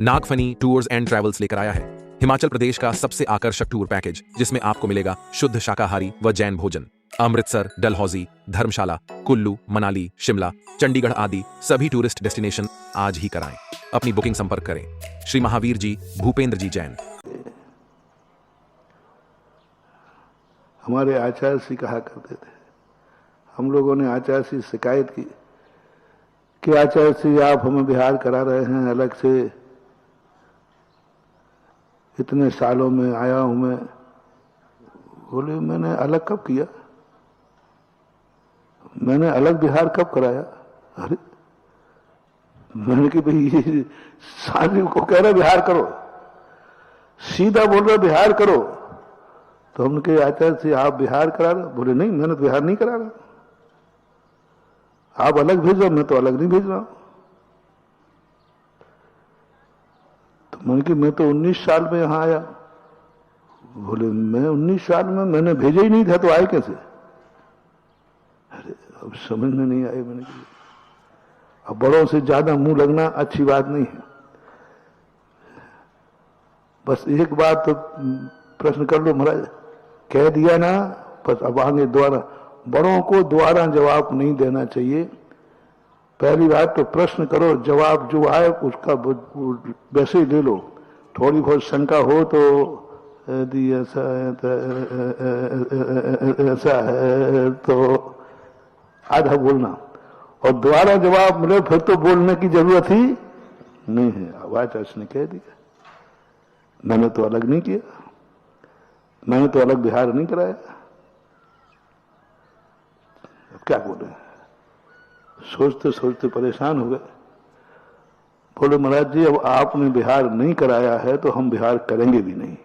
Nagphani tours and travels लेकर आया है हिमाचल प्रदेश का सबसे आकर्षक टूर पैकेज, जिसमें आपको मिलेगा शुद्ध शाकाहारी व जैन भोजन। अमृतसर, डलहौजी, धर्मशाला, कुल्लू, मनाली, शिमला, चंडीगढ़ आदि सभी टूरिस्ट डेस्टिनेशन आज ही कराएं। अपनी बुकिंग संपर्क करें श्री महावीर जी, भूपेंद्र जी जैन। हमारे आचार्य श्री कहा करते थे, हम लोगों ने आचार्य श्री शिकायत की कि आचार्य श्री आप हमें बिहार करा रहे हैं अलग से, इतने सालों में आया हूं मैं। बोले मैंने अलग कब किया, मैंने अलग बिहार कब कराया? अरे मैंने कि भाई ये साधु को कह रहे बिहार करो, सीधा बोल रहे बिहार करो। तो हमने कहा आचार्य से आप बिहार करा रहे? बोले नहीं, मैंने तो बिहार नहीं करा रहा, आप अलग भेजो, मैं तो अलग नहीं भेज रहा हूं। तो मैंने कि मैं तो 19 साल में यहां आया। बोले मैं 19 साल में, मैंने भेजा ही नहीं था तो आए कैसे? अरे अब समझ में नहीं आई। मैंने कहा अब बड़ों से ज्यादा मुंह लगना अच्छी बात नहीं है। बस एक बात तो प्रश्न कर लो महाराज, कह दिया ना, बस अब आगे दोबारा बड़ों को दोबारा जवाब नहीं देना चाहिए। पहली बात तो प्रश्न करो, जवाब जो आए उसका वैसे ही ले लो। थोड़ी बहुत शंका हो तो यदि ऐसा है तो ऐसा है तो आधा बोलना, और दोबारा जवाब मिले फिर तो बोलने की जरूरत ही नहीं है। आवाज ने कह दिया, मैंने तो अलग नहीं किया, मैंने तो अलग बिहार नहीं कराया। अब क्या बोले, सोचते सोचते परेशान हो गए। बोले महाराज जी अब आपने बिहार नहीं कराया है तो हम बिहार करेंगे भी नहीं।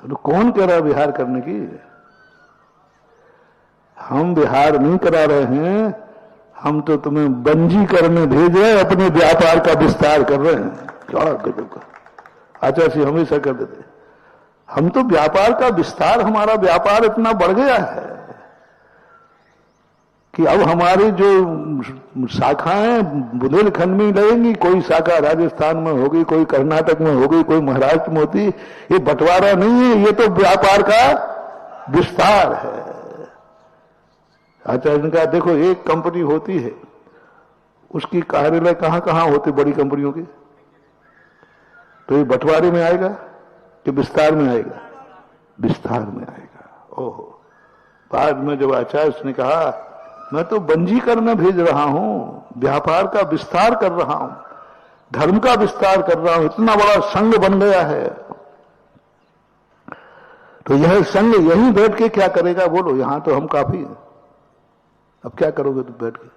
तो कौन कह रहा बिहार करने की? हम बिहार नहीं करा रहे हैं, हम तो तुम्हें बंजी करने भेज रहे हैं, अपने व्यापार का विस्तार कर रहे हैं। क्या गजब का आचार्य जी हमेशा कर देते, हम तो व्यापार का विस्तार, हमारा व्यापार इतना बढ़ गया है कि अब हमारी जो शाखाएं बुंदेलखंड में लगेंगी, कोई शाखा राजस्थान में होगी, कोई कर्नाटक में होगी, कोई महाराष्ट्र में होती। ये बंटवारा नहीं है, ये तो व्यापार का विस्तार है। आचार्य ने कहा देखो एक कंपनी होती है, उसकी कार्यालय कहां कहां होते बड़ी कंपनियों के, तो ये बंटवारे में आएगा कि विस्तार में आएगा? विस्तार में आएगा। ओहो, बाद में जब आचार्य ने कहा मैं तो बंजी करने भेज रहा हूं, व्यापार का विस्तार कर रहा हूं, धर्म का विस्तार कर रहा हूं, इतना बड़ा संघ बन गया है, तो यह संघ यहीं बैठ के क्या करेगा? बोलो, यहां तो हम काफी हैं, अब क्या करोगे तुम बैठ के?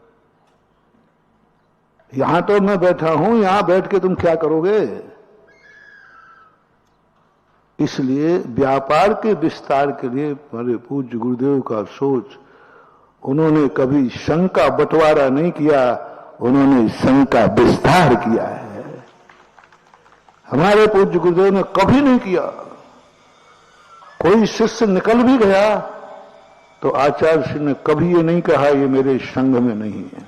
यहां तो मैं बैठा हूं, यहां बैठ के तुम क्या करोगे? इसलिए व्यापार के विस्तार के लिए हमारे पूज्य गुरुदेव का सोच, उन्होंने कभी संघ का बंटवारा नहीं किया, उन्होंने संघ का विस्तार किया है। हमारे पूज्य गुरुदेव ने कभी नहीं किया। कोई शिष्य निकल भी गया तो आचार्य श्री ने कभी ये नहीं कहा ये मेरे संघ में नहीं है,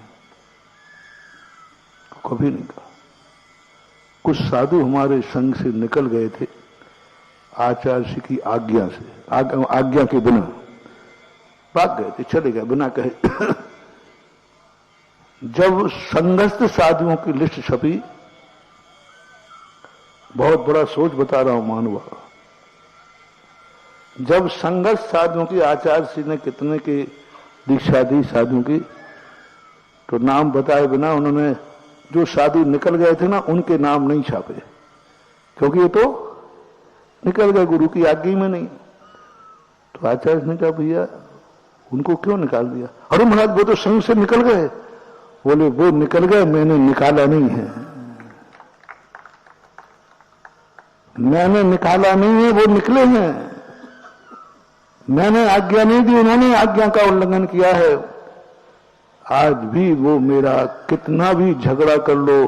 कभी नहीं कहा। कुछ साधु हमारे संघ से निकल गए थे आचार्य श्री की आज्ञा से, आज्ञा के बिना भाग गए थे, चले गए बिना कहे। जब संघस्थ साधुओं की लिस्ट छपी, बहुत बड़ा सोच बता रहा हूं मानवा, जब संघस्थ साधुओं की आचार्य श्री ने कितने की दीक्षा दी साधुओं की, तो नाम बताए बिना उन्होंने जो साधु निकल गए थे ना उनके नाम नहीं छापे, क्योंकि ये तो निकल गए, गुरु की आज्ञा में नहीं। तो आचार्य ने कहा भैया उनको क्यों निकाल दिया? अरे महाराज वो तो संघ से निकल गए। बोले वो निकल गए, मैंने निकाला नहीं है, मैंने निकाला नहीं है, वो निकले हैं। मैंने आज्ञा नहीं दी, उन्होंने आज्ञा का उल्लंघन किया है। आज भी वो मेरा कितना भी झगड़ा कर लो,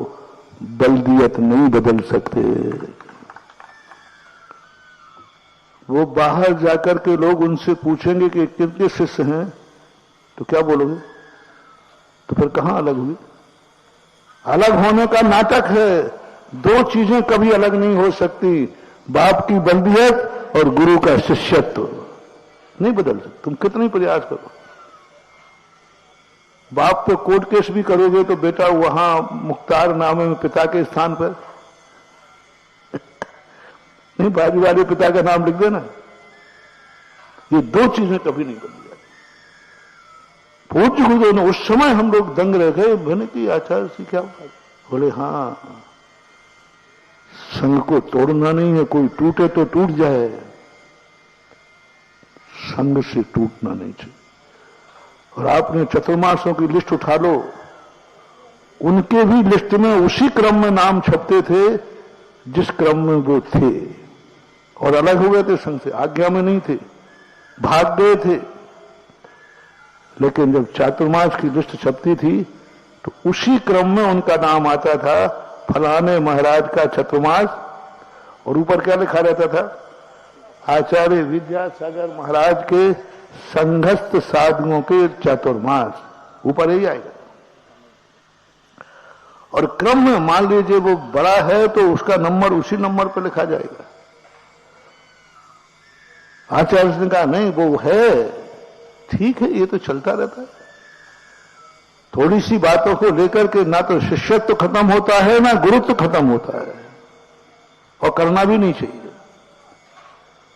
बल्दियत नहीं बदल सकते। वो बाहर जाकर के लोग उनसे पूछेंगे कि कितने शिष्य हैं, तो क्या बोलोगे? तो फिर कहां अलग हुई? अलग होने का नाटक है। दो चीजें कभी अलग नहीं हो सकती, बाप की बंदियत और गुरु का शिष्यत्व नहीं बदल सकते, तुम कितने प्रयास करो। बाप पे कोर्ट केस भी करोगे तो बेटा वहां मुख्तार नामे में पिता के स्थान पर नहीं, बाजू वाले पिता का नाम लिख देना। ये दो चीजें कभी नहीं बदल जाती। पूज्य गुरुदेव ने उस समय हम लोग दंग रह गए, मैंने कि आचार्य से क्या बात? बोले हाँ, संघ को तोड़ना नहीं है, कोई टूटे तो टूट जाए, संघ से टूटना नहीं चाहिए। और आपने चतुर्मासों की लिस्ट उठा लो, उनके भी लिस्ट में उसी क्रम में नाम छपते थे जिस क्रम में वो थे, और अलग हो गए थे संघ से, आज्ञा में नहीं थे, भाग गए थे। लेकिन जब चातुर्मास की लिस्ट छपती थी तो उसी क्रम में उनका नाम आता था, फलाने महाराज का चतुर्मास, और ऊपर क्या लिखा रहता था? आचार्य विद्यासागर महाराज के संघस्थ साधुओं के चातुर्मास, ऊपर ही आएगा। और क्रम में मान लीजिए वो बड़ा है तो उसका नंबर उसी नंबर पर लिखा जाएगा। आचार्य ने कहा नहीं, वो है, ठीक है, ये तो चलता रहता है। थोड़ी सी बातों को लेकर के ना तो शिष्यत्व खत्म होता है ना गुरुत्व खत्म होता है, और करना भी नहीं चाहिए।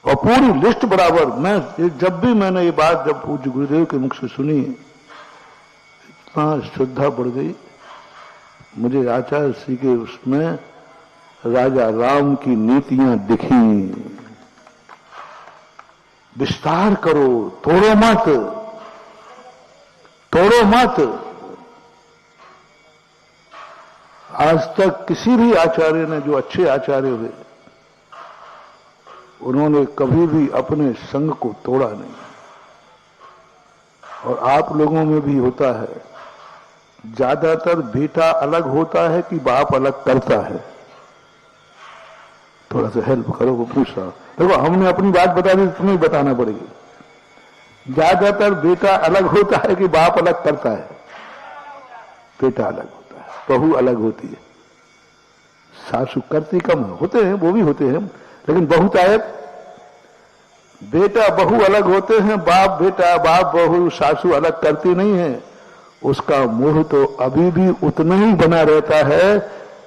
और पूरी लिस्ट बराबर, मैं जब भी मैंने ये बात जब पूज्य गुरुदेव के मुख से सुनी, इतना श्रद्धा बढ़ गई मुझे। आचार्य श्री के उसमें राजा राम की नीतियां दिखी। विस्तार करो, तोड़ो मत, तोड़ो मत। आज तक किसी भी आचार्य ने, जो अच्छे आचार्य हुए, उन्होंने कभी भी अपने संघ को तोड़ा नहीं। और आप लोगों में भी होता है, ज्यादातर बेटा अलग होता है कि बाप अलग करता है। थोड़ा सा हेल्प करो, वो पूछ रहा। देखो, हमने अपनी बात बता दी, तुम्हें बताना पड़ेगी। ज्यादातर बेटा अलग होता है कि बाप अलग करता है? बेटा अलग होता है, बहू अलग होती है। सासू करती कम होते हैं, वो भी होते हैं, लेकिन बहुतायत बेटा बहू अलग होते हैं। बाप बेटा, बाप बहू, सासू अलग करती नहीं है। उसका मोह तो अभी भी उतना ही बना रहता है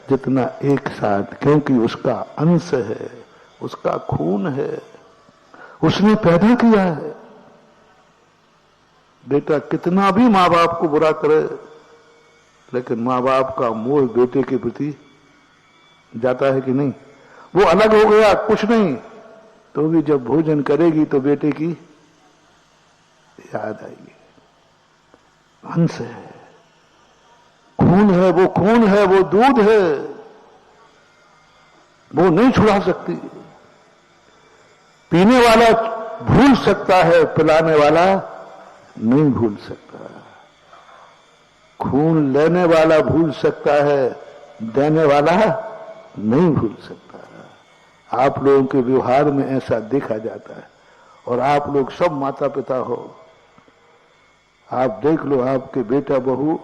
जितना एक साथ, क्योंकि उसका अंश है, उसका खून है, उसने पैदा किया है। बेटा कितना भी मां बाप को बुरा करे, लेकिन मां बाप का मोह बेटे के प्रति जाता है कि नहीं? वो अलग हो गया कुछ नहीं, तो भी जब भोजन करेगी तो बेटे की याद आएगी। अंश है, खून है, वो खून है, वो दूध है, वो नहीं छुड़ा सकती। पीने वाला भूल सकता है, पिलाने वाला नहीं भूल सकता। खून लेने वाला भूल सकता है, देने वाला नहीं भूल सकता। आप लोगों के व्यवहार में ऐसा देखा जाता है। और आप लोग सब माता पिता हो, आप देख लो, आपके बेटा बहू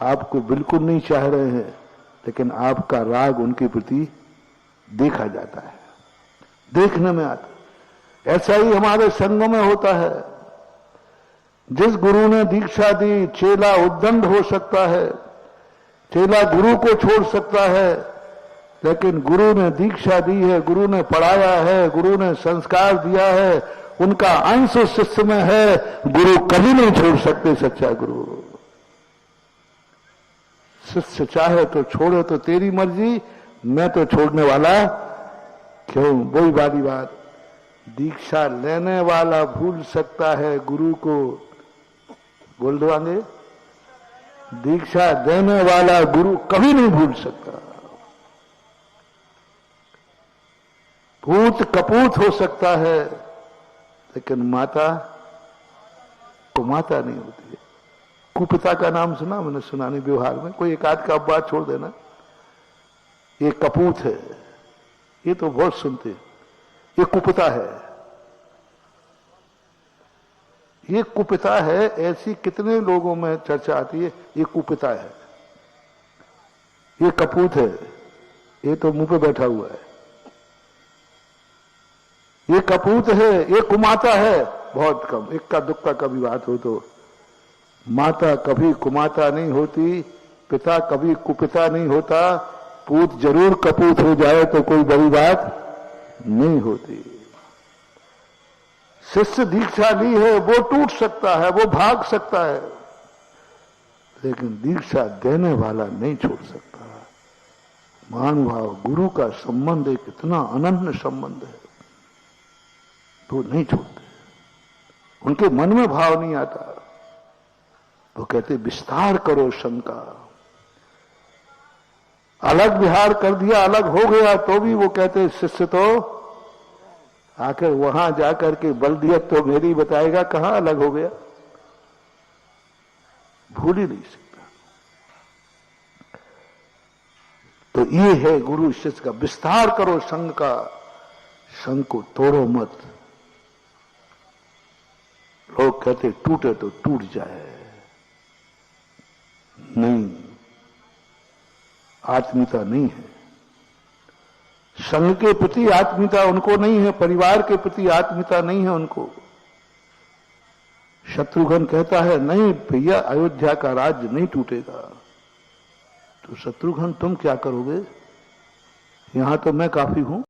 आपको बिल्कुल नहीं चाह रहे हैं, लेकिन आपका राग उनके प्रति देखा जाता है, देखने में आता है। ऐसा ही हमारे संघों में होता है। जिस गुरु ने दीक्षा दी, चेला उद्दंड हो सकता है, चेला गुरु को छोड़ सकता है, लेकिन गुरु ने दीक्षा दी है, गुरु ने पढ़ाया है, गुरु ने संस्कार दिया है, उनका अंश उस शिष्य में है। गुरु कभी नहीं छोड़ सकते, सच्चा गुरु। शिष्य चाहे तो छोड़े तो तेरी मर्जी, मैं तो छोड़ने वाला क्यों? वही वाली बात, दीक्षा लेने वाला भूल सकता है गुरु को, बोल दो आगे, दीक्षा देने वाला गुरु कभी नहीं भूल सकता। पूत कपूत हो सकता है, लेकिन माता तो माता नहीं होती है। कुपिता का नाम सुना? मैंने सुना नहीं, व्यवहार में कोई एक आध का बात छोड़ देना। ये कपूत है, ये तो बहुत सुनते हैं। ये कुपिता है, ये कुपिता है। ऐसी कितने लोगों में चर्चा आती है, ये कुपिता है। ये कपूत है, ये तो मुंह पे बैठा हुआ है। ये कपूत है, ये कुमाता है, बहुत कम, इक्का दुक्का कभी बात हो तो। माता कभी कुमाता नहीं होती, पिता कभी कुपिता नहीं होता, पूत जरूर कपूत हो जाए तो कोई बड़ी बात नहीं होती। शिष्य दीक्षा ली है, वो टूट सकता है, वो भाग सकता है, लेकिन दीक्षा देने वाला नहीं छोड़ सकता। महानुभाव गुरु का संबंध एक इतना अनन्य संबंध है, तो नहीं छोड़ते, उनके मन में भाव नहीं आता। वो कहते विस्तार करो संग का। अलग विहार कर दिया, अलग हो गया, तो भी वो कहते शिष्य तो आकर वहां जाकर के बलदियत तो मेरी बताएगा, कहां अलग हो गया, भूल ही नहीं सकता। तो ये है गुरु शिष्य का, विस्तार करो संग का, संग को तोड़ो मत। लोग कहते टूटे तो टूट जाए, नहीं, आत्मीयता नहीं है। संघ के प्रति आत्मीयता उनको नहीं है, परिवार के प्रति आत्मीयता नहीं है उनको। शत्रुघ्न कहता है नहीं भैया, अयोध्या का राज्य नहीं टूटेगा। तो शत्रुघ्न तुम क्या करोगे, यहां तो मैं काफी हूं।